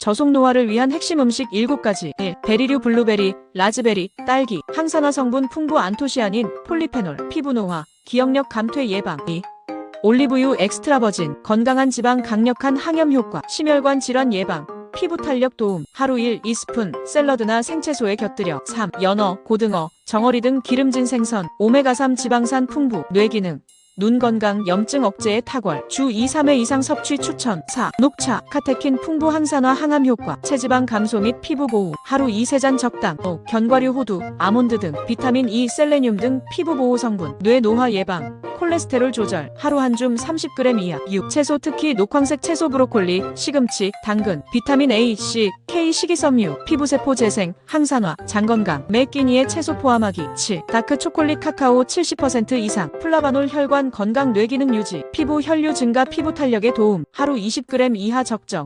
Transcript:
저속 노화를 위한 핵심 음식 7가지. 1. 베리류 블루베리, 라즈베리, 딸기. 항산화 성분 풍부 안토시아닌, 폴리페놀, 피부 노화, 기억력 감퇴 예방. 2. 올리브유 엑스트라 버진, 건강한 지방 강력한 항염 효과, 심혈관 질환 예방, 피부 탄력 도움. 하루 1-2스푼, 샐러드나 생채소에 곁들여. 3. 연어, 고등어, 정어리 등 기름진 생선, 오메가3 지방산 풍부, 뇌 기능, 눈 건강, 염증 억제에 탁월. 주 2-3회 이상 섭취 추천. 4. 녹차, 카테킨 풍부 항산화 항암 효과, 체지방 감소 및 피부 보호. 하루 2-3잔 적당. 5. 견과류 호두, 아몬드 등 비타민 E, 셀레늄 등 피부 보호 성분, 뇌 노화 예방, 콜레스테롤 조절. 하루 한 줌 30g 이하. 6. 채소 특히 녹황색 채소 브로콜리, 시금치, 당근, 비타민 A, C, K 식이섬유, 피부세포 재생, 항산화, 장건강, 매 끼니에 채소 포함하기. 7. 다크 초콜릿 카카오 70% 이상, 플라바놀 혈관 건강 뇌기능 유지, 피부 혈류 증가 피부 탄력에 도움. 하루 20g 이하 적정.